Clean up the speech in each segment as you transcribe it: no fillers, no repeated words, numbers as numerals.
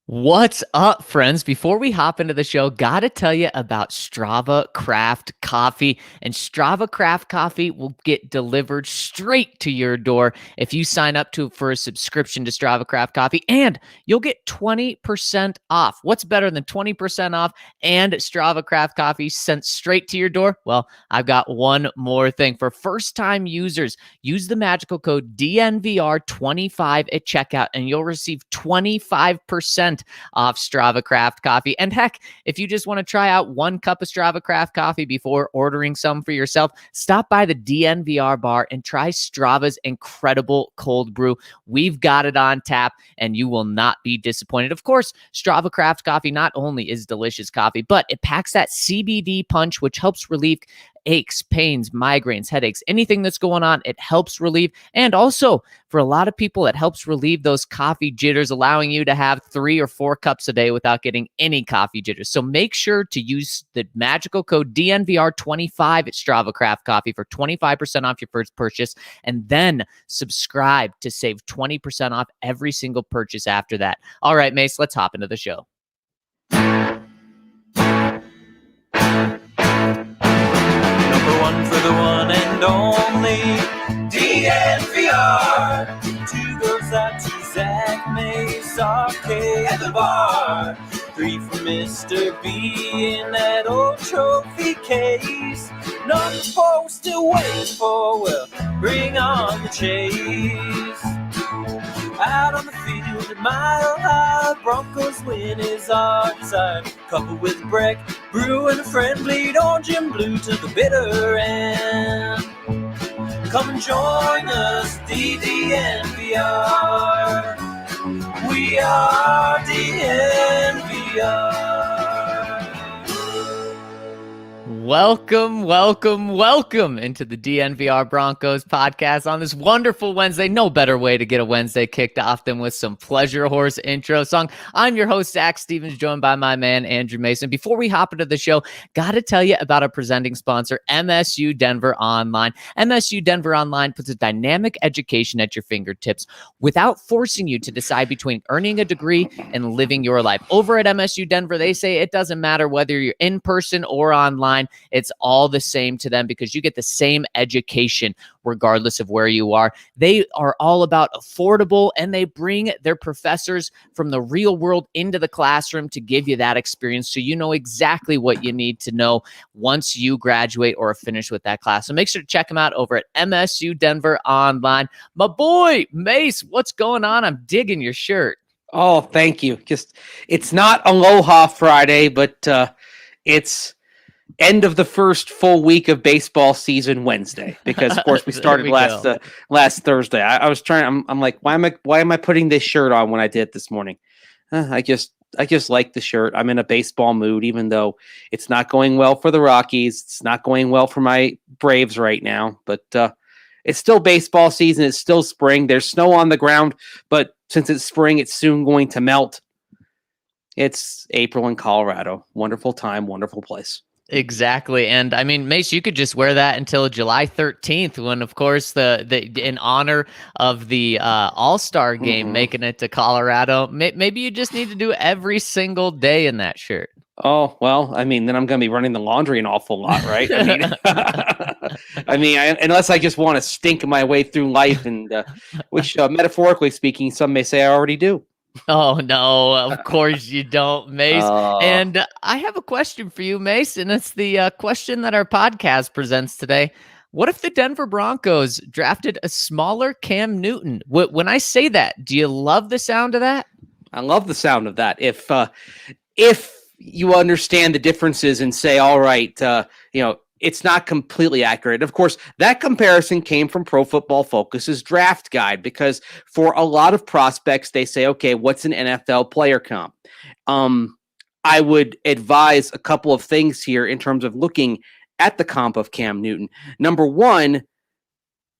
What's up, friends? Before we hop into the show, gotta tell you about Strava Craft Coffee. And Strava Craft Coffee will get delivered straight to your door if you sign up for a subscription to Strava Craft Coffee, and you'll get 20% off. What's better than 20% off and Strava Craft Coffee sent straight to your door? Well, I've got one more thing. For first-time users, use the magical code DNVR25 at checkout, and you'll receive 25% off Strava Craft Coffee. And heck, if you just want to try out one cup of Strava Craft Coffee before ordering some for yourself, stop by the DNVR bar and try Strava's incredible cold brew. We've got it on tap, and you will not be disappointed. Of course, Strava Craft Coffee not only is delicious coffee, but it packs that CBD punch, which helps relieve aches, pains, migraines, headaches, anything that's going on, it helps relieve. And also, for a lot of people, it helps relieve those coffee jitters, allowing you to have 3 or 4 cups a day without getting any coffee jitters. So make sure to use the magical code DNVR25 at Strava Craft Coffee for 25% off your first purchase, and then subscribe to save 20% off every single purchase after that. All right, Mace, let's hop into the show. One for the one and only DNVR. 2 goes out to Zach Mace, RK at the bar. 3 for Mr. B in that old trophy case. Nothing supposed to wait for, well, bring on the chase. Out on the field at Mile High, Broncos win is our desire. Coupled with Breck, Brew and a friend, bleed orange and blue to the bitter end. Come and join us, DNVR. We are DNVR. Welcome into the DNVR Broncos podcast on this wonderful Wednesday. No better way to get a Wednesday kicked off than with some Pleasure Horse intro song. I'm your host, Zach Stevens, joined by my man, Andrew Mason. Before we hop into the show, got to tell you about our presenting sponsor, MSU Denver Online. MSU Denver Online puts a dynamic education at your fingertips without forcing you to decide between earning a degree and living your life. Over at MSU Denver, they say it doesn't matter whether you're in person or online. It's all the same to them because you get the same education regardless of where you are. They are all about affordable, and they bring their professors from the real world into the classroom to give you that experience so you know exactly what you need to know once you graduate or finish with that class. So make sure to check them out over at MSU Denver Online. My boy, Mace, what's going on? I'm digging your shirt. Oh, thank you. It's not Aloha Friday, but it's end of the first full week of baseball season Wednesday, because of course we started last Thursday. I was trying. I'm like, why am I putting this shirt on when I did it this morning? I just like the shirt. I'm in a baseball mood, even though it's not going well for the Rockies. It's not going well for my Braves right now, but it's still baseball season. It's still spring. There's snow on the ground, but since it's spring, it's soon going to melt. It's April in Colorado. Wonderful time, wonderful place. Exactly. And I mean, Mace, you could just wear that until July 13th, when, of course, the in honor of the All-Star game making it to Colorado. Maybe you just need to do every single day in that shirt. Oh, well, I mean, then I'm going to be running the laundry an awful lot, right? I mean, unless I just want to stink my way through life, and which, metaphorically speaking, some may say I already do. Oh, no, of course you don't, Mace. And I have a question for you, Mace, and it's the question that our podcast presents today. What if the Denver Broncos drafted a smaller Cam Newton? When I say that, do you love the sound of that? I love the sound of that. If you understand the differences and say, all right, it's not completely accurate. Of course, that comparison came from Pro Football Focus's draft guide, because for a lot of prospects, they say, okay, what's an NFL player comp? I would advise a couple of things here in terms of looking at the comp of Cam Newton. Number one,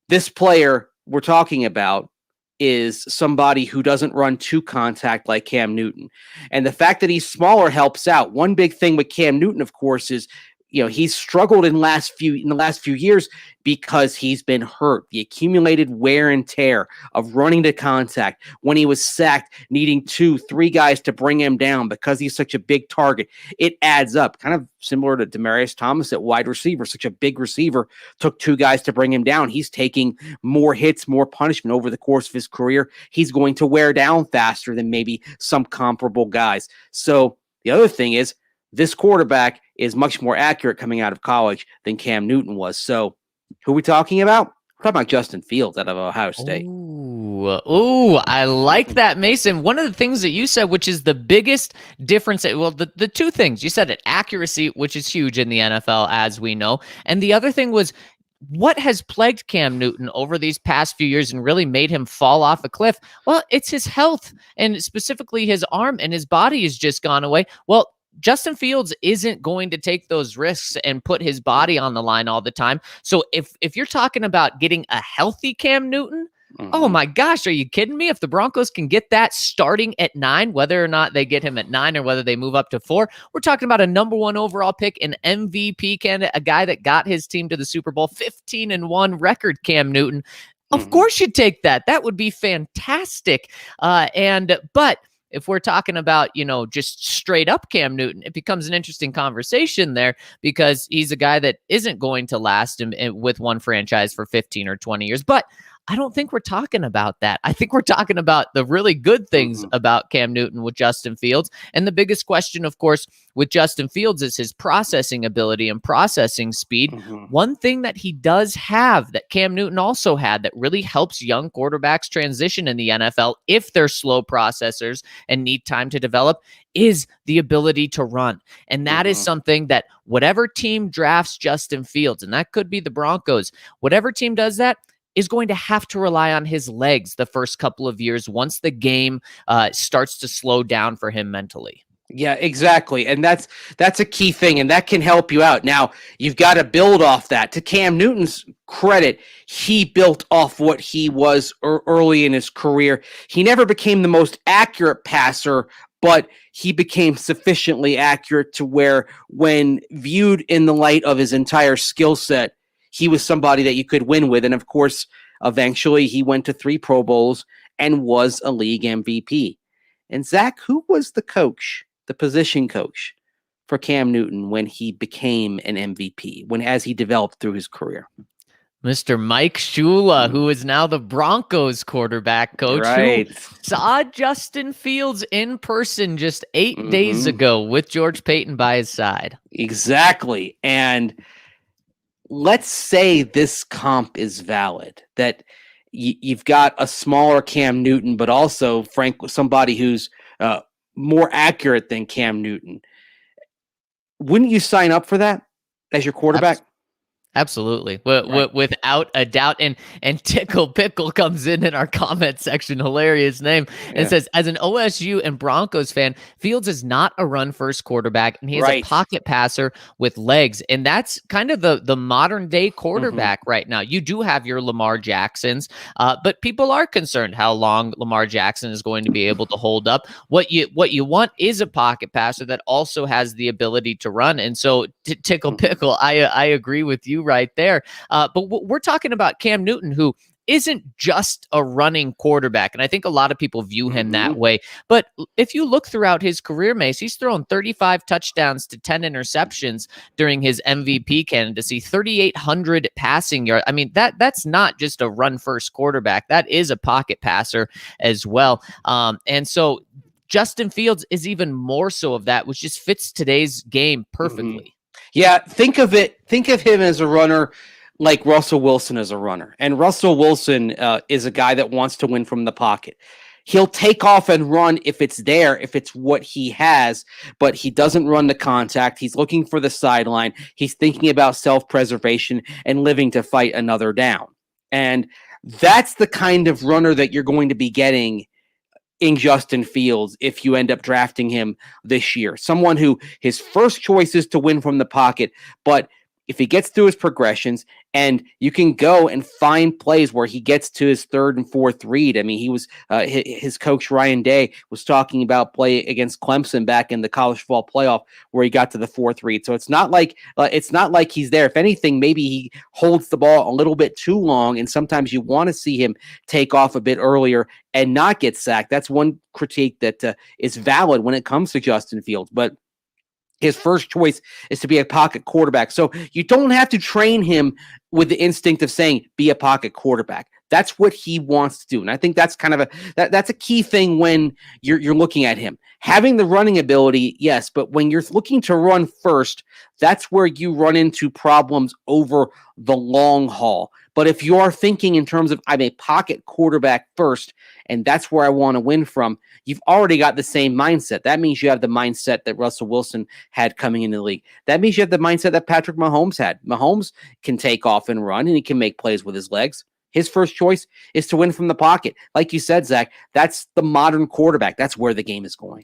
this player we're talking about is somebody who doesn't run to contact like Cam Newton. And the fact that he's smaller helps out. One big thing with Cam Newton, of course, is he's struggled in the last few years because he's been hurt. The accumulated wear and tear of running to contact, when he was sacked, needing 2-3 guys to bring him down because he's such a big target, it adds up. Kind of similar to Demaryius Thomas at wide receiver, such a big receiver, took 2 guys to bring him down. He's taking more hits, more punishment over the course of his career. He's going to wear down faster than maybe some comparable guys. So the other thing is, this quarterback is much more accurate coming out of college than Cam Newton was. So who are we talking about? We're talking about Justin Fields out of Ohio State. Ooh, I like that, Mason. One of the things that you said, which is the biggest difference, well, the 2 things. You said it, accuracy, which is huge in the NFL, as we know. And the other thing was, what has plagued Cam Newton over these past few years and really made him fall off a cliff? Well, it's his health, and specifically his arm, and his body has just gone away. Well, Justin Fields isn't going to take those risks and put his body on the line all the time. So if you're talking about getting a healthy Cam Newton, oh my gosh, are you kidding me? If the Broncos can get that starting at 9, whether or not they get him at 9 or whether they move up to 4, we're talking about a number 1 overall pick, an MVP candidate, a guy that got his team to the Super Bowl, 15-1 record, Cam Newton. Of course you'd take that. That would be fantastic. But if we're talking about, just straight up Cam Newton, it becomes an interesting conversation there, because he's a guy that isn't going to last with one franchise for 15 or 20 years. But I don't think we're talking about that. I think we're talking about the really good things about Cam Newton with Justin Fields. And the biggest question, of course, with Justin Fields is his processing ability and processing speed. One thing that he does have that Cam Newton also had that really helps young quarterbacks transition in the NFL, if they're slow processors and need time to develop, is the ability to run. And that is something that whatever team drafts Justin Fields, and that could be the Broncos, whatever team does that, is going to have to rely on his legs the first couple of years once the game starts to slow down for him mentally. Yeah, exactly. And that's a key thing, and that can help you out. Now, you've got to build off that. To Cam Newton's credit, he built off what he was early in his career. He never became the most accurate passer, but he became sufficiently accurate to where, when viewed in the light of his entire skill set, he was somebody that you could win with. And of course, eventually he went to 3 Pro Bowls and was a league MVP. And Zach, who was the coach, the position coach for Cam Newton when he became an MVP, as he developed through his career? Mr. Mike Shula, who is now the Broncos quarterback coach, right, who saw Justin Fields in person just 8 days ago with George Payton by his side. Exactly. And let's say this comp is valid, that you've got a smaller Cam Newton, but also, somebody who's more accurate than Cam Newton. Wouldn't you sign up for that as your quarterback? Absolutely. Without a doubt. And Tickle Pickle comes in our comment section, hilarious name, and says, as an OSU and Broncos fan, Fields is not a run-first quarterback, and he is a pocket passer with legs. And that's kind of the modern-day quarterback right now. You do have your Lamar Jacksons, but people are concerned how long Lamar Jackson is going to be able to hold up. What you want is a pocket passer that also has the ability to run. And so, Tickle Pickle, I agree with you right there. But we're talking about Cam Newton, who isn't just a running quarterback. And I think a lot of people view him that way. But if you look throughout his career, Mace, he's thrown 35 touchdowns to 10 interceptions during his MVP candidacy, 3,800 passing yards. I mean, that's not just a run-first quarterback. That is a pocket passer as well. And so Justin Fields is even more so of that, which just fits today's game perfectly. Yeah, think of him as a runner like Russell Wilson is a runner. And Russell Wilson is a guy that wants to win from the pocket. He'll take off and run if it's there, if it's what he has, but he doesn't run to contact. He's looking for the sideline. He's thinking about self-preservation and living to fight another down. And that's the kind of runner that you're going to be getting in Justin Fields if you end up drafting him this year. Someone who his first choice is to win from the pocket, but if he gets through his progressions And you can go and find plays where he gets to his third and fourth read. I mean, he was his coach Ryan Day was talking about play against Clemson back in the college football playoff where he got to the fourth read. So it's not like he's there. If anything, maybe he holds the ball a little bit too long, and sometimes you want to see him take off a bit earlier and not get sacked. That's one critique that is valid when it comes to Justin Fields, but his first choice is to be a pocket quarterback. So you don't have to train him with the instinct of saying, be a pocket quarterback. That's what he wants to do. And I think that's kind of that's a key thing when you're looking at him. Having the running ability, yes, but when you're looking to run first, that's where you run into problems over the long haul. But if you are thinking in terms of, I'm a pocket quarterback first, and that's where I want to win from, you've already got the same mindset. That means you have the mindset that Russell Wilson had coming into the league. That means you have the mindset that Patrick Mahomes had. Mahomes can take off and run, and he can make plays with his legs. His first choice is to win from the pocket. Like you said, Zach, that's the modern quarterback. That's where the game is going.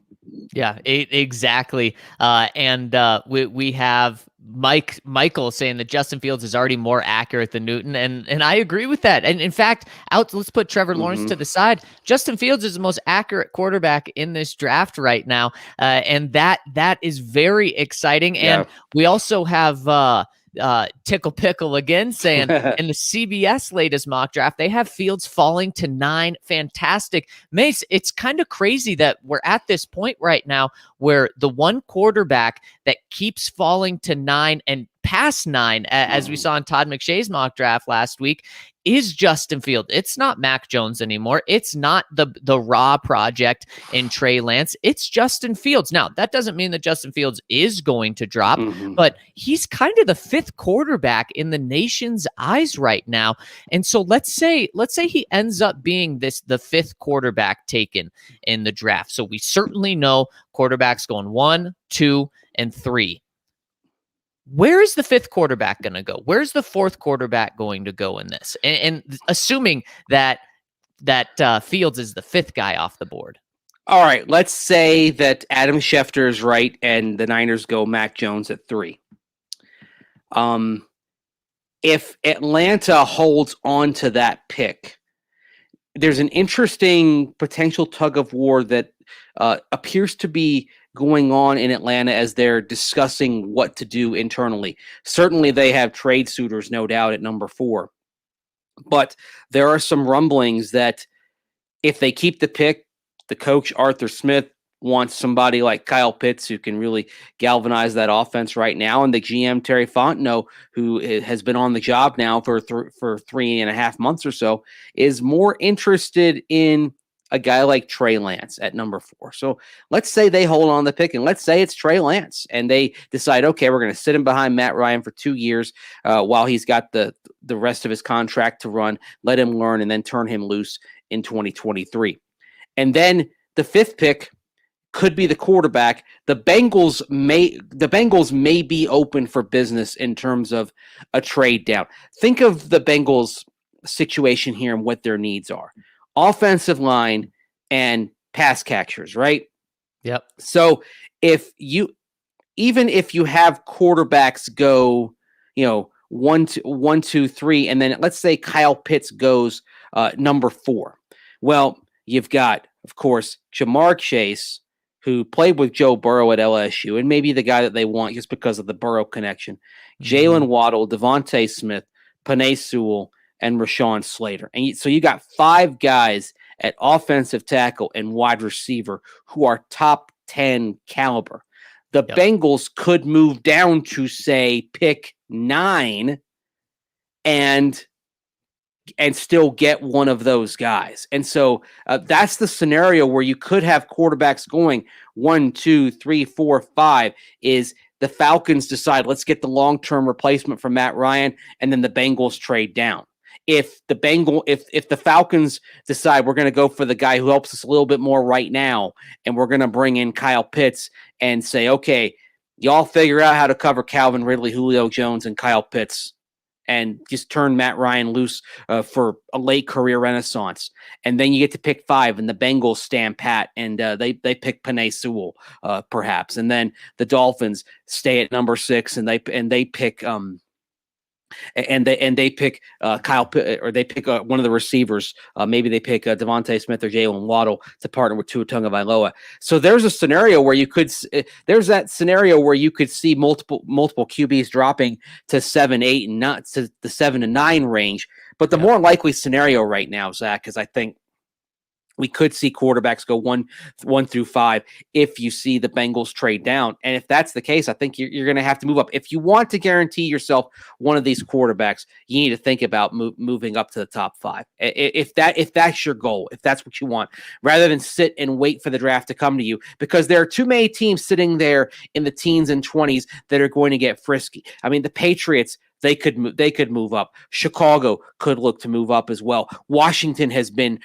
Yeah, exactly. We have Michael saying that Justin Fields is already more accurate than Newton, and I agree with that. And in fact, let's put Trevor Lawrence to the side. Justin Fields is the most accurate quarterback in this draft right now, and that is very exciting. And we also have Tickle Pickle again saying in the CBS latest mock draft, they have Fields falling to 9. Fantastic. Mace, it's kind of crazy that we're at this point right now where the one quarterback that keeps falling to 9 and past 9, as we saw in Todd McShay's mock draft last week, is Justin Fields. It's not Mac Jones anymore. It's not the raw project in Trey Lance. It's Justin Fields. Now, that doesn't mean that Justin Fields is going to drop, but he's kind of the 5th quarterback in the nation's eyes right now. And so let's say he ends up being the 5th quarterback taken in the draft. So we certainly know quarterbacks going 1, 2, and 3. Where is the 5th quarterback going to go? Where's the 4th quarterback going to go in this? And assuming that Fields is the 5th guy off the board. All right, let's say that Adam Schefter is right and the Niners go Mac Jones at 3. If Atlanta holds on to that pick, there's an interesting potential tug of war that appears to be going on in Atlanta as they're discussing what to do internally. Certainly they have trade suitors, no doubt, at number 4. But there are some rumblings that if they keep the pick, the coach, Arthur Smith, wants somebody like Kyle Pitts who can really galvanize that offense right now. And the GM, Terry Fontenot, who has been on the job now for 3.5 months or so, is more interested in a guy like Trey Lance at number 4. So let's say they hold on the pick, and let's say it's Trey Lance, and they decide, okay, we're going to sit him behind Matt Ryan for 2 years while he's got the rest of his contract to run, let him learn, and then turn him loose in 2023. And then the 5th pick could be the quarterback. The Bengals may be open for business in terms of a trade down. Think of the Bengals situation here and what their needs are. Offensive line and pass catchers, right? Yep. So if you have quarterbacks go, 1, 2, 3, and then let's say Kyle Pitts goes number 4. Well, you've got, of course, Jamar Chase, who played with Joe Burrow at LSU, and maybe the guy that they want just because of the Burrow connection. Jalen Waddle, Devontae Smith, Penei Sewell, and Rashawn Slater. And so you got 5 guys at offensive tackle and wide receiver who are top 10 caliber. The Bengals could move down to, say, pick 9 and still get one of those guys. And so that's the scenario where you could have quarterbacks going 1, 2, 3, 4, 5 is the Falcons decide, let's get the long-term replacement for Matt Ryan, and then the Bengals trade down. If the Falcons decide we're going to go for the guy who helps us a little bit more right now, and we're going to bring in Kyle Pitts and say, okay, y'all figure out how to cover Calvin Ridley, Julio Jones, and Kyle Pitts, and just turn Matt Ryan loose for a late career renaissance. And then you get to pick 5, and the Bengals stand pat, and they pick Penei Sewell, perhaps. And then the Dolphins stay at number 6, and they pick and they pick or they pick one of the receivers. Maybe they pick Devontae Smith or Jalen Waddle to partner with Tua Tagovailoa. So there's a scenario where you could see multiple QBs dropping to 7, 8, and not to the 7 to 9 range. But the more likely scenario right now, Zach, is I think we could see quarterbacks go 1 through 5 if you see the Bengals trade down. And if that's the case, I think you're going to have to move up. If you want to guarantee yourself one of these quarterbacks, you need to think about moving up to the top 5. If that's your goal, if that's what you want, rather than sit and wait for the draft to come to you, because there are too many teams sitting there in the teens and 20s that are going to get frisky. I mean, the Patriots, they could move up. Chicago could look to move up as well. Washington has been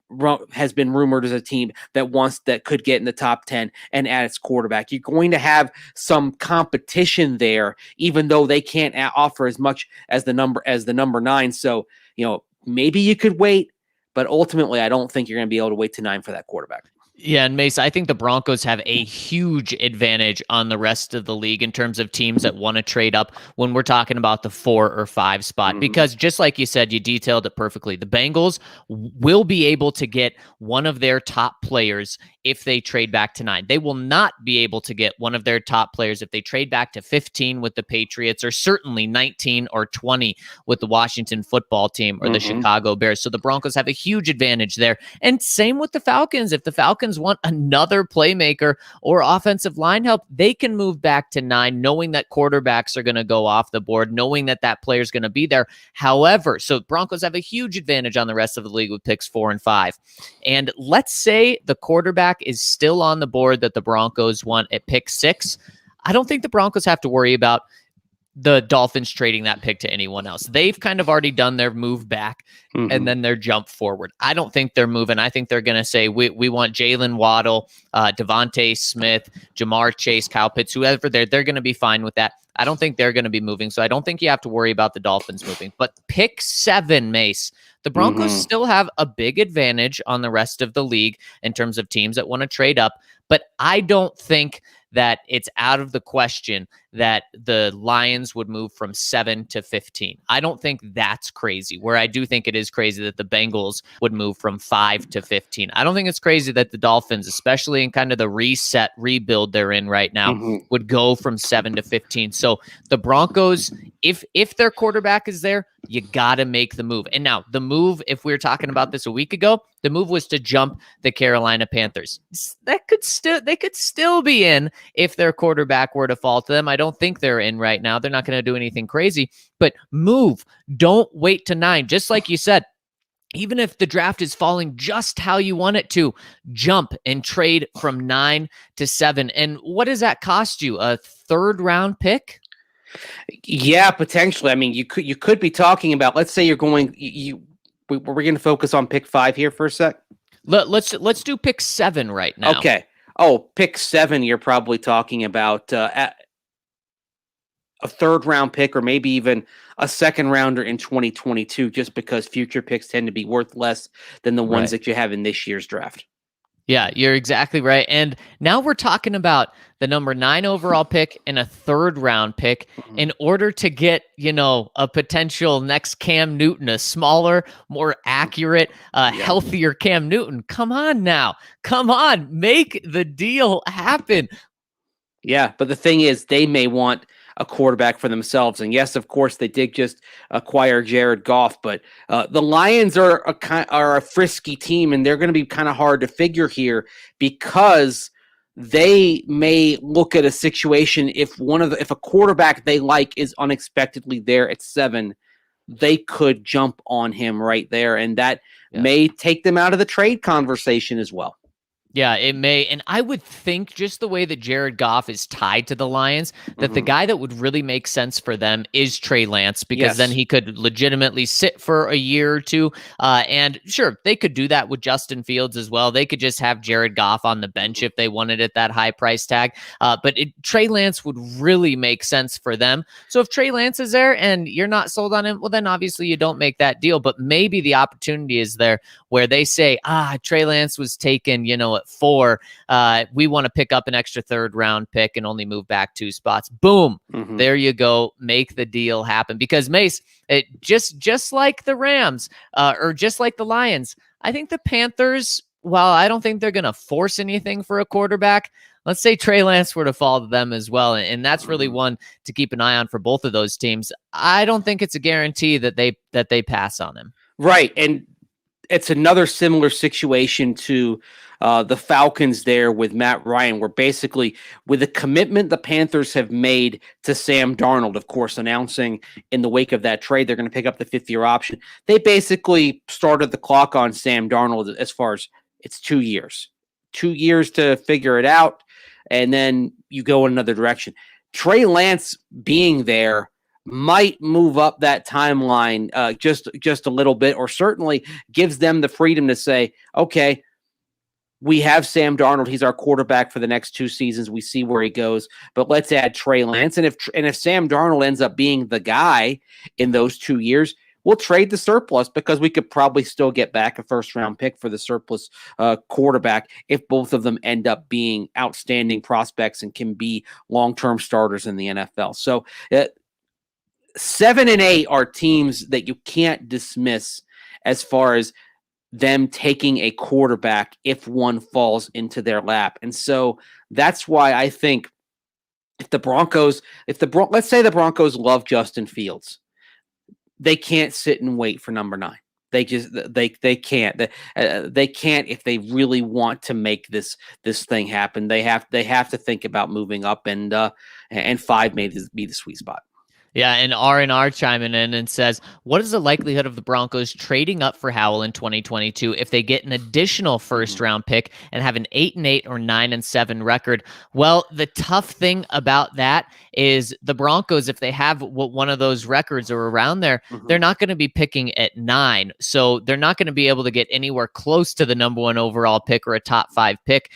rumored as a team that could get in the top 10 and add its quarterback. You're going to have some competition there, even though they can't offer as much as the number 9. So, maybe you could wait, but ultimately I don't think you're going to be able to wait to 9 for that quarterback. Yeah, and Mace, I think the Broncos have a huge advantage on the rest of the league in terms of teams that want to trade up when we're talking about the 4 or 5 spot. Because just like you said, you detailed it perfectly. The Bengals will be able to get one of their top players if they trade back to 9. They will not be able to get one of their top players if they trade back to 15 with the Patriots, or certainly 19 or 20 with the Washington football team or the Chicago Bears. So the Broncos have a huge advantage there. And same with the Falcons. If the Falcons want another playmaker or offensive line help, they can move back to 9, knowing that quarterbacks are going to go off the board, knowing that player is going to be there. However, so Broncos have a huge advantage on the rest of the league with picks 4 and 5. And let's say the quarterback is still on the board that the Broncos want at pick 6. I don't think the Broncos have to worry about the Dolphins trading that pick to anyone else. They've kind of already done their move back and then their jump forward. I don't think they're moving. I think they're going to say, we want Jalen Waddle, Devontae Smith, Jamar Chase, Kyle Pitts, whoever they're going to be fine with that. I don't think they're going to be moving. So I don't think you have to worry about the Dolphins moving. But pick 7, Mace, the Broncos still have a big advantage on the rest of the league in terms of teams that want to trade up. But I don't think that it's out of the question that the Lions would move from 7 to 15. I don't think that's crazy, where I do think it is crazy that the Bengals would move from 5 to 15. I don't think it's crazy that the Dolphins, especially in kind of the rebuild they're in right now, would go from 7 to 15. So the Broncos, if their quarterback is there, you got to make the move. And now the move, if we were talking about this a week ago, the move was to jump the Carolina Panthers. They could still be in if their quarterback were to fall to them. I don't think they're in right now. They're not going to do anything crazy, but move. Don't wait to 9. Just like you said, even if the draft is falling just how you want it to, jump and trade from 9 to 7. And what does that cost you? A 3rd round pick? Yeah, potentially. I mean, you could be talking about, let's say you're going, we're going to focus on pick 5 here for a sec. Let's do pick 7 right now. Okay. Oh, pick 7, you're probably talking about a 3rd round pick, or maybe even a 2nd rounder in 2022, just because future picks tend to be worth less than the ones that you have in this year's draft. Yeah, you're exactly right. And now we're talking about the number 9 overall pick and a 3rd round pick in order to get, a potential next Cam Newton, a smaller, more accurate, healthier Cam Newton. Come on now. Come on. Make the deal happen. Yeah, but the thing is, they may want a quarterback for themselves. And yes, of course, they did just acquire Jared Goff, but the Lions are a frisky team, and they're going to be kind of hard to figure here, because they may look at a situation if a quarterback they like is unexpectedly there at 7, they could jump on him right there, and that may take them out of the trade conversation as well. Yeah, it may. And I would think, just the way that Jared Goff is tied to the Lions, that the guy that would really make sense for them is Trey Lance, because then he could legitimately sit for a year or 2. And sure, they could do that with Justin Fields as well. They could just have Jared Goff on the bench if they wanted at that high price tag. But Trey Lance would really make sense for them. So if Trey Lance is there and you're not sold on him, well, then obviously you don't make that deal. But maybe the opportunity is there where they say, Trey Lance was taken, but 4. We want to pick up an extra 3rd round pick and only move back 2 spots. Boom. There you go. Make the deal happen. Because Mace, just like the Rams or just like the Lions, I think the Panthers, while I don't think they're going to force anything for a quarterback, let's say Trey Lance were to fall to them as well. And that's really one to keep an eye on for both of those teams. I don't think it's a guarantee that they pass on him. Right. And it's another similar situation to the Falcons there with Matt Ryan, where basically with the commitment the Panthers have made to Sam Darnold, of course, announcing in the wake of that trade, they're going to pick up the 5th-year option. They basically started the clock on Sam Darnold as far as it's 2 years. 2 years to figure it out, and then you go in another direction. Trey Lance being there might move up that timeline just a little bit, or certainly gives them the freedom to say, okay, we have Sam Darnold. He's our quarterback for the next 2 seasons. We see where he goes, but let's add Trey Lance. And if Sam Darnold ends up being the guy in those 2 years, we'll trade the surplus because we could probably still get back a 1st-round pick for the surplus quarterback if both of them end up being outstanding prospects and can be long-term starters in the NFL. So 7 and 8 are teams that you can't dismiss as far as them taking a quarterback if one falls into their lap. And so that's why I think if let's say the Broncos love Justin Fields, they can't sit and wait for number 9. They can't. They can't if they really want to make this thing happen. They have to think about moving up, and 5 may be the sweet spot. Yeah, and R&R chiming in and says, what is the likelihood of the Broncos trading up for Howell in 2022 if they get an additional 1st-round pick and have an 8-8 or 9-7 record? Well, the tough thing about that is the Broncos, if they have one of those records or around there, they're not going to be picking at 9. So they're not going to be able to get anywhere close to the number 1 overall pick or a top 5 pick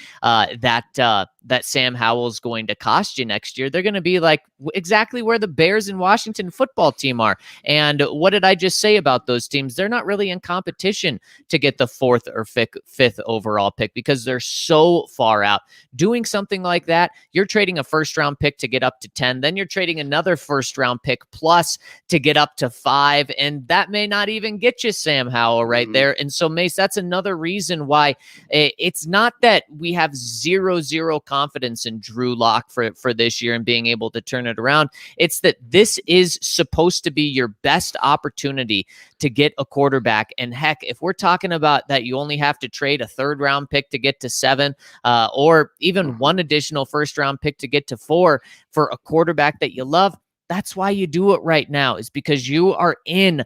that Sam Howell's going to cost you next year. They're going to be like exactly where the Bears and Washington football team are. And what did I just say about those teams? They're not really in competition to get the 4th or 5th overall pick because they're so far out. Doing something like that, you're trading a 1st-round pick to get up to 10. Then you're trading another 1st-round pick plus to get up to 5. And that may not even get you Sam Howell right there. And so, Mace, that's another reason why it's not that we have 0 confidence in Drew Lock for this year and being able to turn it around. It's that this is supposed to be your best opportunity to get a quarterback. And heck, if we're talking about that, you only have to trade a 3rd-round pick to get to 7, or even 1 additional 1st-round pick to get to 4 for a quarterback that you love. That's why you do it right now, is because you are in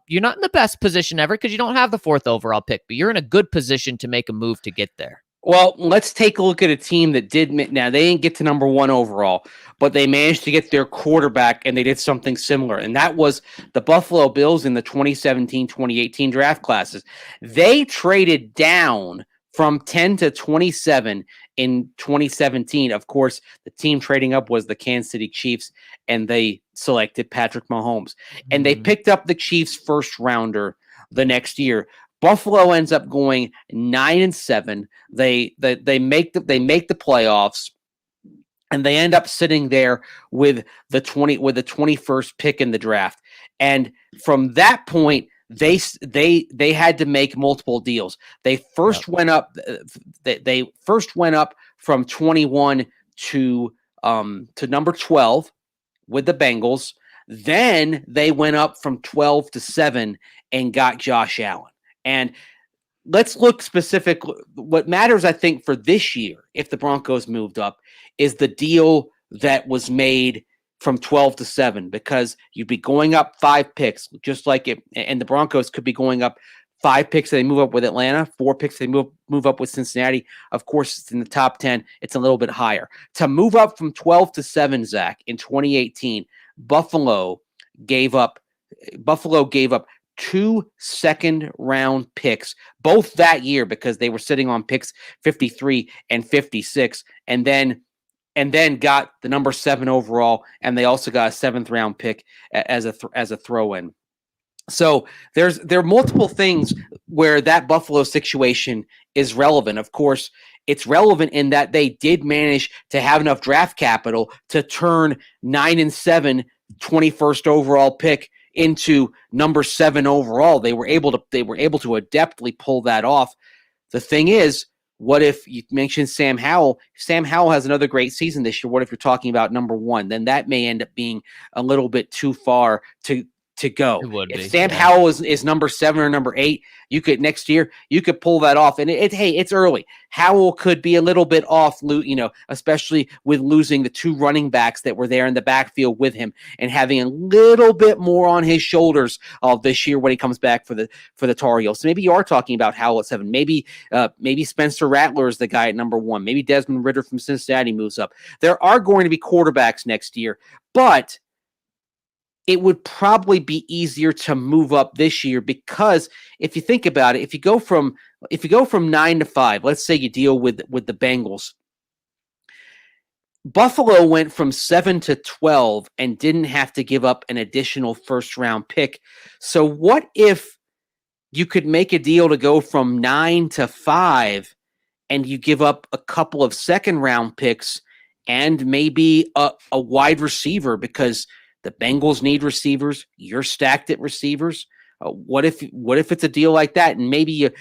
you're not in the best position ever because you don't have the 4th overall pick, but you're in a good position to make a move to get there. Well, let's take a look at a team that did. Now, they didn't get to number 1 overall, but they managed to get their quarterback, and they did something similar, and that was the Buffalo Bills in the 2017-2018 draft classes. They traded down from 10 to 27 in 2017. Of course, the team trading up was the Kansas City Chiefs, and they selected Patrick Mahomes. And they picked up the Chiefs' 1st-rounder the next year. Buffalo ends up going 9-7. They make the playoffs, and they end up sitting there with the 21st pick in the draft. And from that point, they had to make multiple deals. They first went up. They first went up from 21 to number 12 with the Bengals. Then they went up from 12 to 7 and got Josh Allen. And let's look specifically. What matters, I think, for this year, if the Broncos moved up, is the deal that was made from 12 to 7, because you'd be going up 5 picks, just like it. And the Broncos could be going up 5 picks. They move up with Atlanta, 4 picks. They move up with Cincinnati. Of course, it's in the top 10. It's a little bit higher. To move up from 12 to 7, Zach, in 2018, Buffalo gave up 2 second-round picks, both that year, because they were sitting on picks 53 and 56, and then got the number 7 overall, and they also got a 7th-round pick as a throw-in. So there are multiple things where that Buffalo situation is relevant. Of course, it's relevant in that they did manage to have enough draft capital to turn 9-7 21st overall pick into number 7 overall. They were able to adeptly pull that off. The thing is, what if you mentioned Sam Howell? Sam Howell has another great season this year. What if you're talking about number 1? Then that may end up being a little bit too far to go. If Sam Howell is number 7 or number 8, you could next year you could pull that off. And hey, it's early. Howell could be a little bit off, especially with losing the 2 running backs that were there in the backfield with him and having a little bit more on his shoulders this year when he comes back for the Tar Heels. So maybe you are talking about Howell at 7. Maybe Spencer Rattler is the guy at number 1. Maybe Desmond Ridder from Cincinnati moves up. There are going to be quarterbacks next year, but it would probably be easier to move up this year because if you think about it, if you go from 9 to 5, let's say you deal with the Bengals. Buffalo went from 7 to 12 and didn't have to give up an additional first round pick. So what if you could make a deal to go from 9 to 5 and you give up a couple of second round picks and maybe a wide receiver because the Bengals need receivers. You're stacked at receivers. What if it's a deal like that, and maybe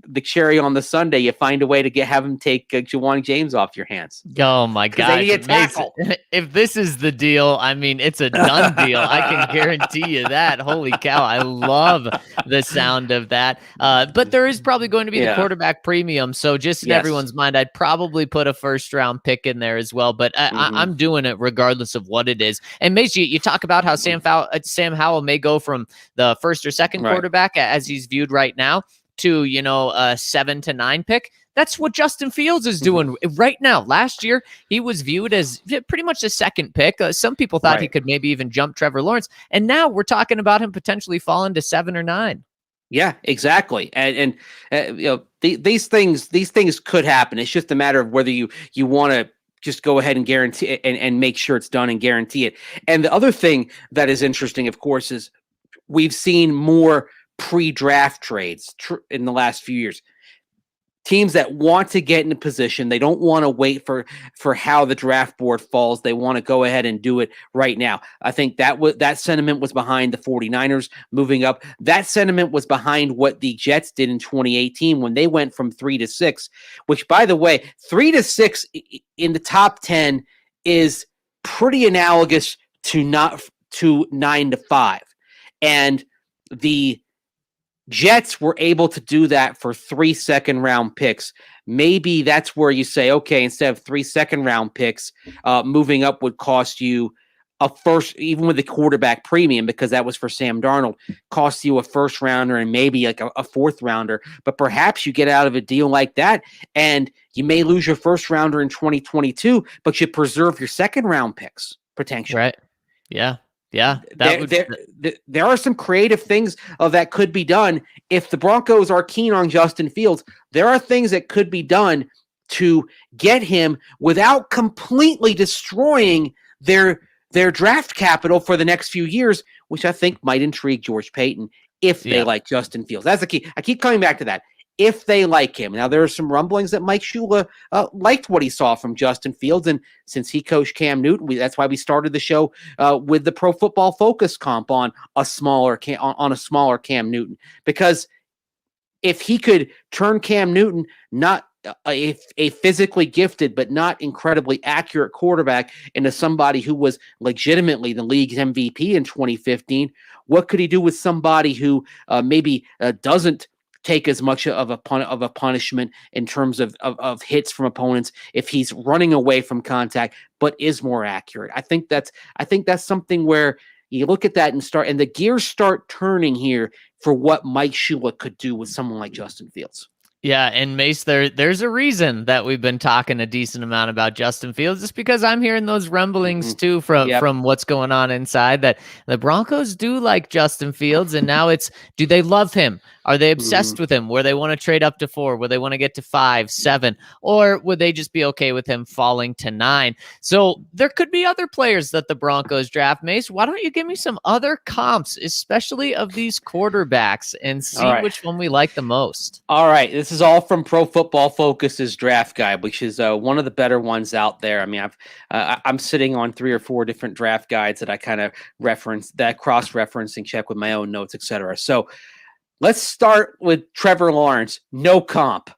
the cherry on the sundae, you find a way to have him take Juwan James off your hands? Oh my God! If this is the deal, I mean, it's a done deal. I can guarantee you that. Holy cow! I love the sound of that. But there is probably going to be the quarterback premium. So just in everyone's mind, I'd probably put a first round pick in there as well. But I'm doing it regardless of what it is. And Mace, you talk about how Sam Howell may go from the first or second quarterback as he's viewed right now to a 7 to 9 pick. That's what Justin Fields is doing right now. Last year, he was viewed as pretty much the second pick. Some people thought he could maybe even jump Trevor Lawrence. And now we're talking about him potentially falling to 7 or 9. Yeah, exactly. And these things could happen. It's just a matter of whether you want to just go ahead and guarantee it and make sure it's done and guarantee it. And the other thing that is interesting, of course, is we've seen more pre-draft trades in the last few years. Teams that want to get in a position, they don't want to wait for how the draft board falls. They want to go ahead and do it right now. I think that sentiment was behind the 49ers moving up. That sentiment was behind what the Jets did in 2018 when they went from 3 to 6, which, by the way, 3 to 6 in the top 10 is pretty analogous to 9 to 5. And the Jets were able to do that for 3 second-round picks. Maybe that's where you say, okay, instead of 3 second-round picks, moving up would cost you a first, even with the quarterback premium, because that was for Sam Darnold, cost you a first-rounder and maybe like a fourth-rounder. But perhaps you get out of a deal like that, and you may lose your first-rounder in 2022, but you preserve your second-round picks, potentially. Right. Yeah. Yeah, there are some creative things that could be done. If the Broncos are keen on Justin Fields, there are things that could be done to get him without completely destroying their draft capital for the next few years, which I think might intrigue George Payton if they like Justin Fields. That's the key. I keep coming back to that. If they like him. Now, there are some rumblings that Mike Shula liked what he saw from Justin Fields, and since he coached Cam Newton, that's why we started the show with the Pro Football Focus comp on a smaller Cam Newton, because if he could turn Cam Newton, not a physically gifted but not incredibly accurate quarterback, into somebody who was legitimately the league's MVP in 2015, what could he do with somebody who maybe doesn't take as much of a punishment in terms of hits from opponents if he's running away from contact but is more accurate? I think that's something where you look at that and the gears start turning here for what Mike Shula could do with someone like Justin Fields. Yeah, and Mace, there's a reason that we've been talking a decent amount about Justin Fields, just because I'm hearing those rumblings too from what's going on inside, that the Broncos do like Justin Fields, and now it's, do they love him? Are they obsessed with him? Where they want to trade up to 4? Where they want to get to 5, 7? Or would they just be okay with him falling to 9? So there could be other players that the Broncos draft. Mace, why don't you give me some other comps, especially of these quarterbacks, and see which one we like the most? All right. This is all from Pro Football Focus's draft guide, which is one of the better ones out there. I mean, I'm sitting on 3 or 4 different draft guides that I kind of reference, that cross-reference and check with my own notes, etc. So let's start with Trevor Lawrence. No comp.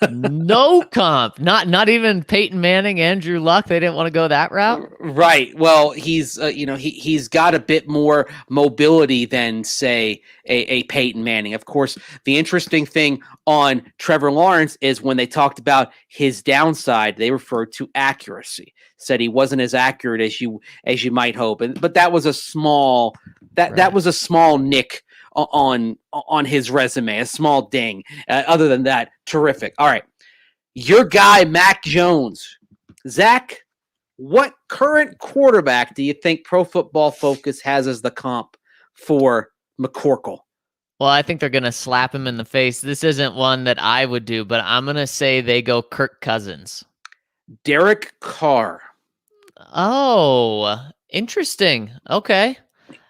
No comp. Not even Peyton Manning, Andrew Luck. They didn't want to go that route. Right. Well, he's he's got a bit more mobility than, say, a Peyton Manning. Of course, the interesting thing on Trevor Lawrence is when they talked about his downside, they referred to accuracy. Said he wasn't as accurate as you might hope, but that was a small that was a small nick on his resume, a small ding. Other than that, terrific. All right, your guy Mac Jones, Zach. What current quarterback do you think Pro Football Focus has as the comp for McCorkle? Well, I think they're going to slap him in the face. This isn't one that I would do, but I'm going to say they go Kirk Cousins. Derek Carr. Oh, interesting. Okay.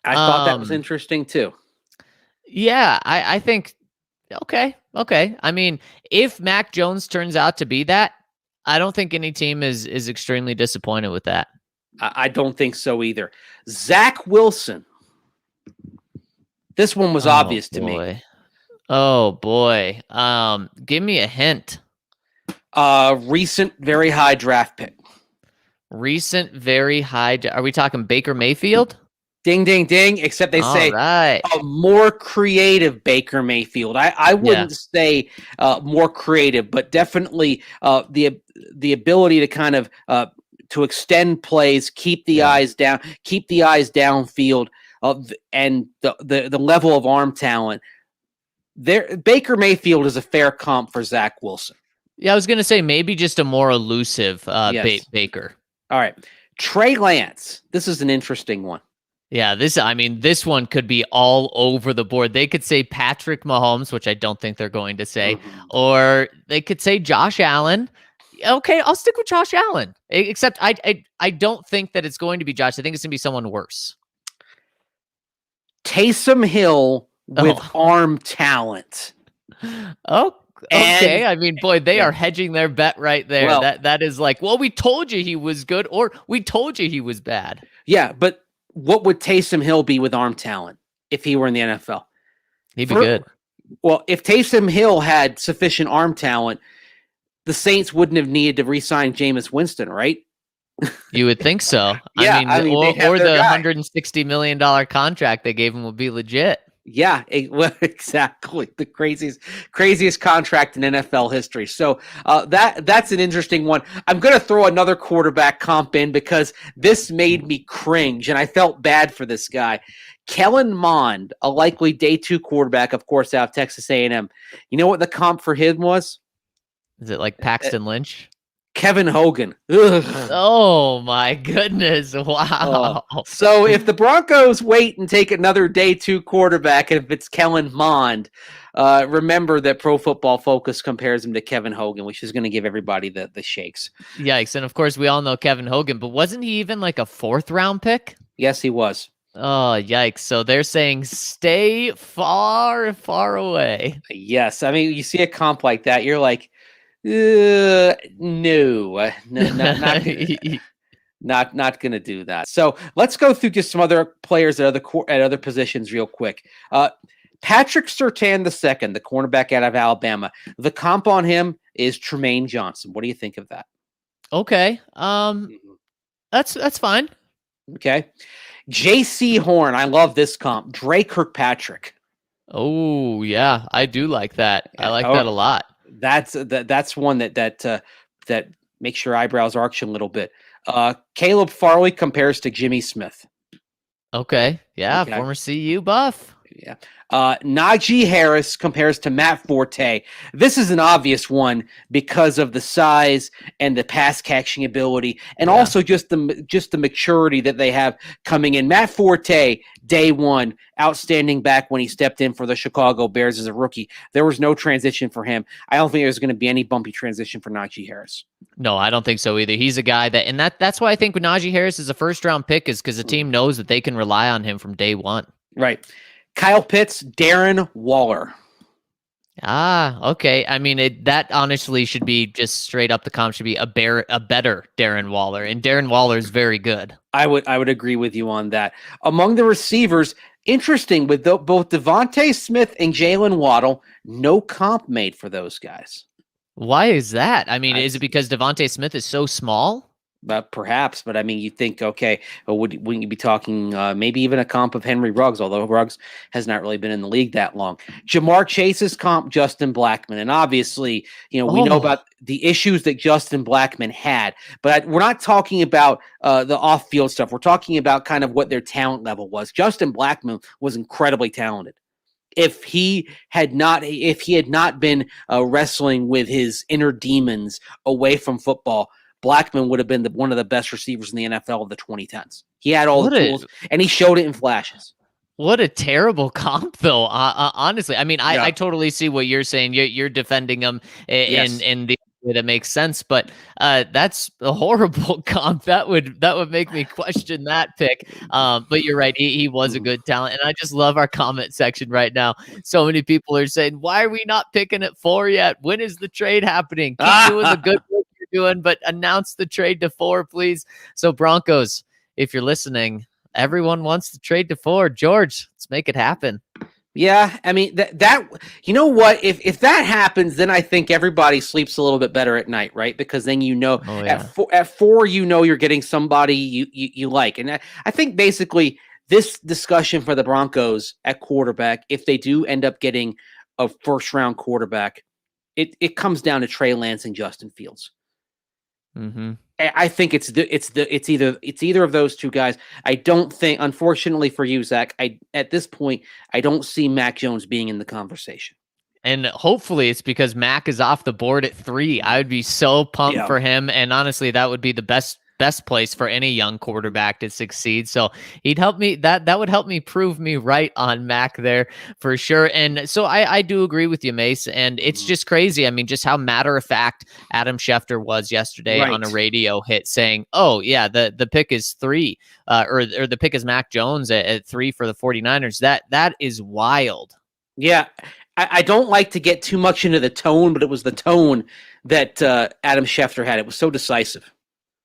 I thought that was interesting too. Yeah, I think, okay. I mean, if Mac Jones turns out to be that, I don't think any team is extremely disappointed with that. I don't think so either. Zach Wilson. This one was obvious to me. Oh, boy. Give me a hint. Recent very high draft pick. Recent very high. Are we talking Baker Mayfield? Ding, ding, ding. Except they say a more creative Baker Mayfield. I wouldn't say more creative, but definitely the ability to kind of to extend plays, keep the eyes down, keep the eyes downfield, and the level of arm talent. Baker Mayfield is a fair comp for Zach Wilson. Yeah, I was going to say maybe just a more elusive Baker. All right. Trey Lance. This is an interesting one. Yeah, this one could be all over the board. They could say Patrick Mahomes, which I don't think they're going to say, or they could say Josh Allen. Okay, I'll stick with Josh Allen. Except I don't think that it's going to be Josh. I think it's going to be someone worse. Taysom Hill with arm talent. Oh, okay. I mean, boy, they are hedging their bet right there. Well, that is like, well, we told you he was good, or we told you he was bad. Yeah, but what would Taysom Hill be with arm talent if he were in the NFL? He'd be good. Well, if Taysom Hill had sufficient arm talent, the Saints wouldn't have needed to re-sign Jameis Winston, right? You would think so. Yeah, or the $160 million contract they gave him would be legit. Yeah, exactly. The craziest contract in NFL history. So that's an interesting one. I'm going to throw another quarterback comp in because this made me cringe, and I felt bad for this guy. Kellen Mond, a likely day 2 quarterback, of course, out of Texas A&M. You know what the comp for him was? Is it like Paxton Lynch? Kevin Hogan. Ugh. Oh my goodness. Wow. So if the Broncos wait and take another day 2 quarterback, and if it's Kellen Mond, remember that Pro Football Focus compares him to Kevin Hogan, which is going to give everybody the shakes. Yikes. And of course we all know Kevin Hogan, but wasn't he even like a 4th round pick? Yes, he was. Oh, yikes. So they're saying stay far, far away. Yes. I mean, you see a comp like that, you're like, no, not going to do that. So let's go through just some other players at other positions real quick. Patrick Surtain II, the cornerback out of Alabama. The comp on him is Tremaine Johnson. What do you think of that? Okay. That's fine. Okay. J.C. Horn. I love this comp. Dre Kirkpatrick. Oh, yeah. I do like that. I like that a lot. That's one that makes your eyebrows arch a little bit. Caleb Farley compares to Jimmy Smith. Okay. Yeah. Okay. Former CU buff. Yeah. Najee Harris compares to Matt Forte. This is an obvious one because of the size and the pass catching ability, and also just the maturity that they have coming in. Matt Forte, day one, outstanding back when he stepped in for the Chicago Bears as a rookie. There was no transition for him. I don't think there's going to be any bumpy transition for Najee Harris. No, I don't think so either. He's a guy that's why I think Najee Harris is a first round pick, is because the team knows that they can rely on him from day one. Right. Kyle Pitts, Darren Waller. Okay. I mean, that honestly should be just straight up the comp, should be a better Darren Waller, and Darren Waller is very good. I would agree with you on that. Among the receivers, interesting with both Devontae Smith and Jalen Waddle, no comp made for those guys. Why is that? I mean, is it because Devontae Smith is so small? Perhaps, but I mean, you think, okay, wouldn't you be talking maybe even a comp of Henry Ruggs, although Ruggs has not really been in the league that long. Jamar Chase's comp, Justin Blackmon. And obviously, we know about the issues that Justin Blackmon had, but we're not talking about the off-field stuff. We're talking about kind of what their talent level was. Justin Blackmon was incredibly talented. If he had not been wrestling with his inner demons away from football, Blackmon would have been one of the best receivers in the NFL of the 2010s. He had all the tools, and he showed it in flashes. What a terrible comp, though. Honestly, I mean, I totally see what you're saying. You're defending him in the way that makes sense, but that's a horrible comp. That would make me question that pick. But you're right. He was a good talent, and I just love our comment section right now. So many people are saying, "Why are we not picking at 4 yet? When is the trade happening? Keep doing the good work you're doing, but announce the trade to 4, please." So Broncos, if you're listening, everyone wants to trade to 4. George, let's make it happen. Yeah, I mean that you know what? If that happens, then I think everybody sleeps a little bit better at night, right? Because then at 4 you're getting somebody you like. And I think basically this discussion for the Broncos at quarterback, if they do end up getting a first round quarterback, it comes down to Trey Lance and Justin Fields. Mm-hmm. I think it's either of those two guys. I don't think, unfortunately for you, Zach, at this point, I don't see Mac Jones being in the conversation. And hopefully it's because Mac is off the board at 3. I would be so pumped for him. And honestly, that would be the best place for any young quarterback to succeed. So he'd help me. That would help me prove me right on Mac there for sure. And so I do agree with you, Mace. And it's just crazy. I mean, just how matter of fact Adam Schefter was yesterday on a radio hit saying, "Oh yeah, the pick is 3, or the pick is Mac Jones at 3 for the 49ers." That is wild. Yeah. I don't like to get too much into the tone, but it was the tone that Adam Schefter had. It was so decisive.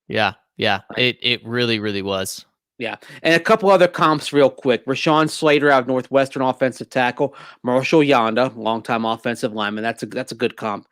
Yeah, it really, really was. Yeah, and a couple other comps real quick. Rashawn Slater out of Northwestern, offensive tackle. Marshall Yanda, longtime offensive lineman. That's a good comp.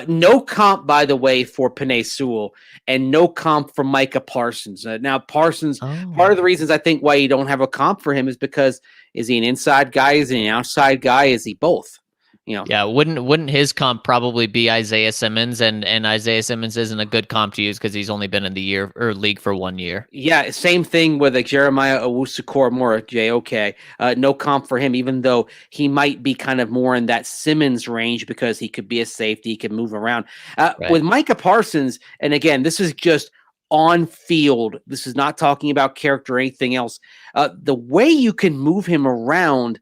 No comp, by the way, for Penei Sewell, and no comp for Micah Parsons. Now, Parsons, part of the reasons I think why you don't have a comp for him is because, is he an inside guy? Is he an outside guy? Is he both? Yeah, wouldn't his comp probably be Isaiah Simmons, and Isaiah Simmons isn't a good comp to use because he's only been in the league for 1 year. Yeah, same thing with Jeremiah Owusu-Koramoah, JOK. No comp for him, even though he might be kind of more in that Simmons range because he could be a safety, he could move around. With Micah Parsons, and again, this is just on field. This is not talking about character or anything else. The way you can move him around,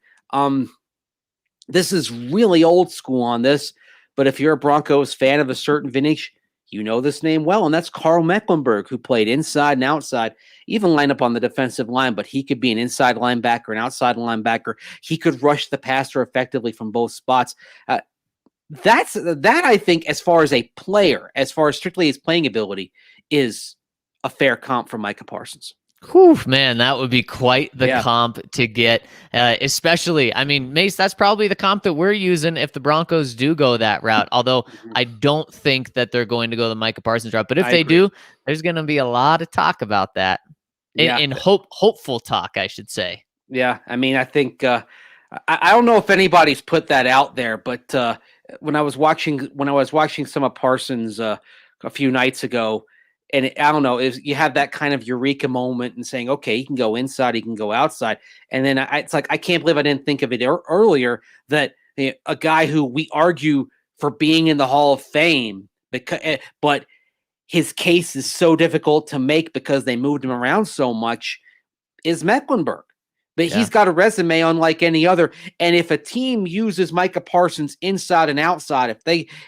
this is really old school on this, but if you're a Broncos fan of a certain vintage, you know this name well, and that's Carl Mecklenburg, who played inside and outside, even line up on the defensive line, but he could be an inside linebacker, an outside linebacker. He could rush the passer effectively from both spots. That I think, as far as a player, as far as strictly his playing ability, is a fair comp for Micah Parsons. Whew, man, that would be quite the comp to get, especially, I mean, Mace, that's probably the comp that we're using if the Broncos do go that route, although I don't think that they're going to go the Micah Parsons route, but if they do, there's going to be a lot of talk about that, in hopeful talk, I should say. Yeah, I mean, I think, I don't know if anybody's put that out there, but when I was watching some of Parsons a few nights ago, I don't know, if you have that kind of eureka moment and saying, okay, he can go inside, he can go outside. And then it's like, I can't believe I didn't think of it earlier that a guy who we argue for being in the Hall of Fame, but his case is so difficult to make because they moved him around so much, is Mecklenburg. But he's got a resume unlike any other. And if a team uses Micah Parsons inside and outside,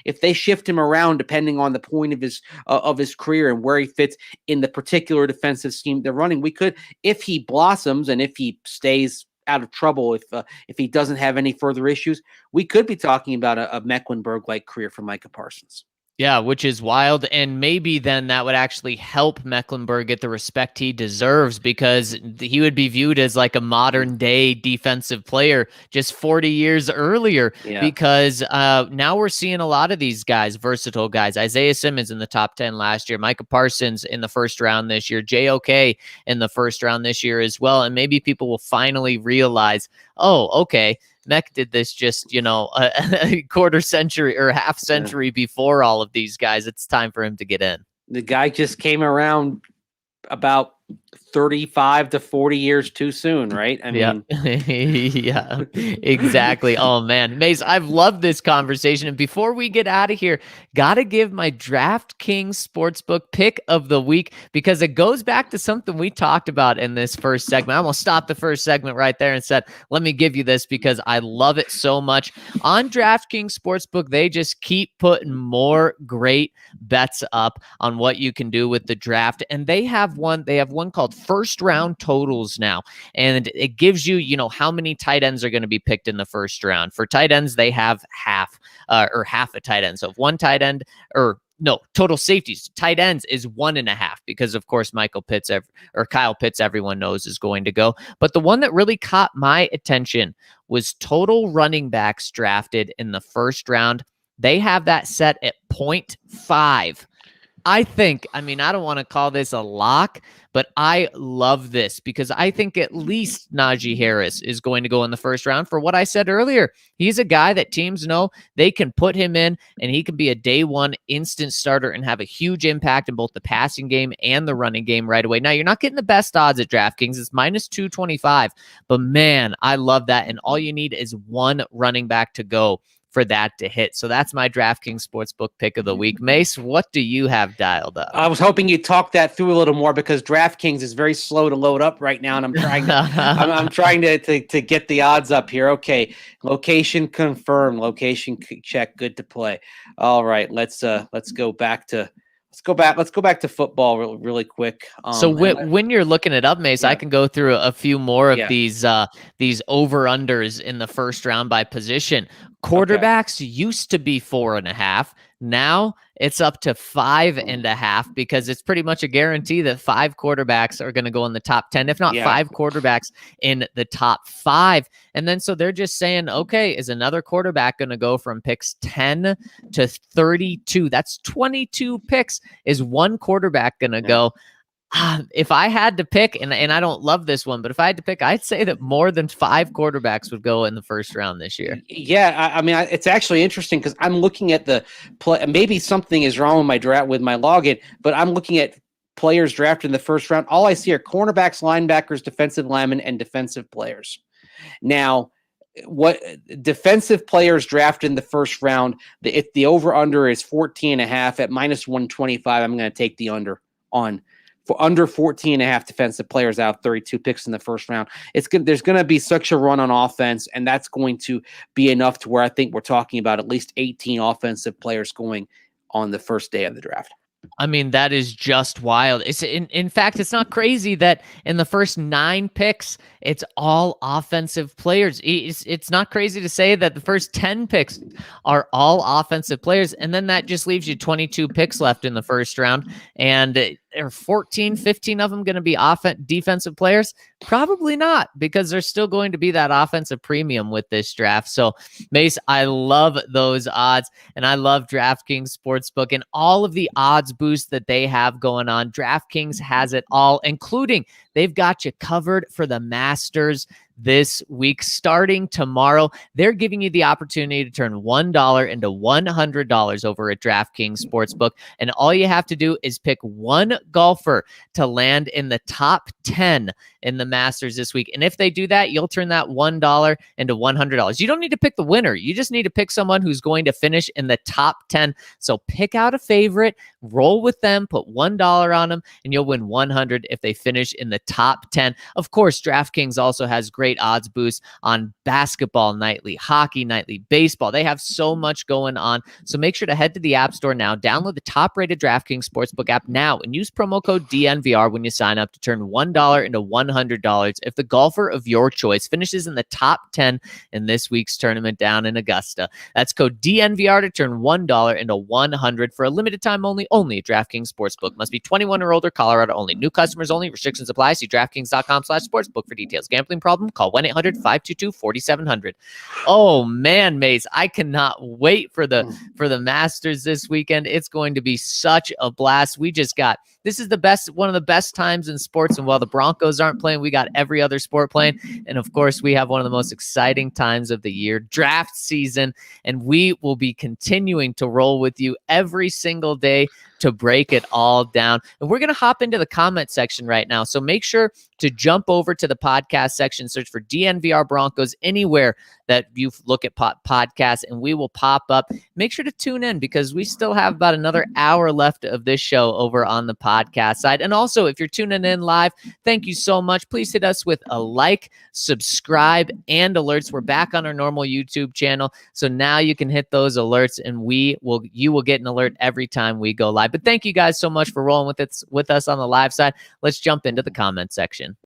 if they shift him around depending on the point of his career and where he fits in the particular defensive scheme they're running, we could, if he blossoms and if he stays out of trouble, if he doesn't have any further issues, we could be talking about a Mecklenburg-like career for Micah Parsons. Yeah, which is wild. And maybe then that would actually help Mecklenburg get the respect he deserves, because he would be viewed as like a modern day defensive player just 40 years earlier. Yeah. Because now we're seeing a lot of these guys, versatile guys. Isaiah Simmons in the top 10 last year, Micah Parsons in the first round this year, JOK in the first round this year as well. And maybe people will finally realize, oh, okay, Mech did this just, a quarter century or half century before all of these guys. It's time for him to get in. The guy just came around about 35 to 40 years too soon, right? I mean, yeah, exactly. Oh man, Mace, I've loved this conversation. And before we get out of here, gotta give my DraftKings Sportsbook pick of the week, because it goes back to something we talked about in this first segment. I almost stopped the first segment right there and said, let me give you this because I love it so much. On DraftKings Sportsbook, they just keep putting more great bets up on what you can do with the draft. And they have one called First Round Totals now, and it gives you, how many tight ends are going to be picked in the first round. For tight ends, they have half a tight end. So if one tight end, total safeties, tight ends is 1.5, because of course Kyle Pitts, everyone knows, is going to go. But the one that really caught my attention was total running backs drafted in the first round. They have that set at 0.5. I don't want to call this a lock, but I love this because I think at least Najee Harris is going to go in the first round for what I said earlier. He's a guy that teams know they can put him in and he can be a day one instant starter and have a huge impact in both the passing game and the running game right away. Now, you're not getting the best odds at DraftKings. It's minus 225, but man, I love that. And all you need is one running back to go for that to hit. So that's my DraftKings Sportsbook pick of the week. Mace, what do you have dialed up? I was hoping you'd talk that through a little more because DraftKings is very slow to load up right now, and I'm trying to get the odds up here. Okay, location confirmed, location check, good to play. All right, let's go back to football really quick. So when you're looking it up, Mace, I can go through a few more of these over-unders in the first round by position. Quarterbacks used to be 4.5. Now it's up to 5.5 because it's pretty much a guarantee that 5 quarterbacks are going to go in the top 10, if not 5 quarterbacks in the top 5. And then so they're just saying, okay, is another quarterback going to go from picks 10 to 32? That's 22 picks. Is one quarterback going to go? If I had to pick, and I don't love this one, but if I had to pick, I'd say that more than 5 quarterbacks would go in the first round this year. Yeah, I mean, it's actually interesting because I'm looking at the play. Maybe something is wrong with my draft with my login, but I'm looking at players drafted in the first round. All I see are cornerbacks, linebackers, defensive linemen, and defensive players. Now, what defensive players drafted in the first round? If the over under is 14.5 at minus 125, I'm going to take the under on. For under 14.5 defensive players out, 32 picks in the first round. There's going to be such a run on offense, and that's going to be enough to where I think we're talking about at least 18 offensive players going on the first day of the draft. I mean, that is just wild. It's in fact, it's not crazy that in the first 9 picks, it's all offensive players. It's not crazy to say that the first 10 picks are all offensive players. And then that just leaves you 22 picks left in the first round. And are 14, 15 of them going to be defensive players? Probably not, because there's still going to be that offensive premium with this draft. So, Mace, I love those odds, and I love DraftKings Sportsbook and all of the odds boosts that they have going on. DraftKings has it all, including they've got you covered for the Masters this week. Starting tomorrow, they're giving you the opportunity to turn $1 into $100 over at DraftKings Sportsbook. And all you have to do is pick one golfer to land in the top 10 in the Masters this week. And if they do that, you'll turn that $1 into $100. You don't need to pick the winner. You just need to pick someone who's going to finish in the top 10. So pick out a favorite, roll with them, put $1 on them, and you'll win 100 if they finish in the top 10. Of course, DraftKings also has great odds boosts on basketball nightly, hockey nightly, baseball. They have so much going on. So make sure to head to the App Store now, download the top-rated DraftKings Sportsbook app now, and use promo code DNVR when you sign up to turn $1 into $100 if the golfer of your choice finishes in the top 10 in this week's tournament down in Augusta. That's code DNVR to turn $1 into $100 for a limited time only at DraftKings Sportsbook. Must be 21 or older, Colorado only. New customers only. Restrictions apply. See DraftKings.com/sportsbook for details. Gambling problem? Call 1-800-522-4700. Oh man, Mace, I cannot wait for the Masters this weekend. It's going to be such a blast. This is one of the best times in sports. And while the Broncos aren't playing, we got every other sport playing. And of course, we have one of the most exciting times of the year, draft season. And we will be continuing to roll with you every single day to break it all down. And we're going to hop into the comment section right now. So make sure to jump over to the podcast section, search for DNVR Broncos anywhere that you look at podcasts, and we will pop up. Make sure to tune in because we still have about another hour left of this show over on the podcast side. And also, if you're tuning in live, thank you so much. Please hit us with a like, subscribe, and alerts. We're back on our normal YouTube channel, so now you can hit those alerts, and you will get an alert every time we go live. But thank you guys so much for rolling with us on the live side. Let's jump into the comment section.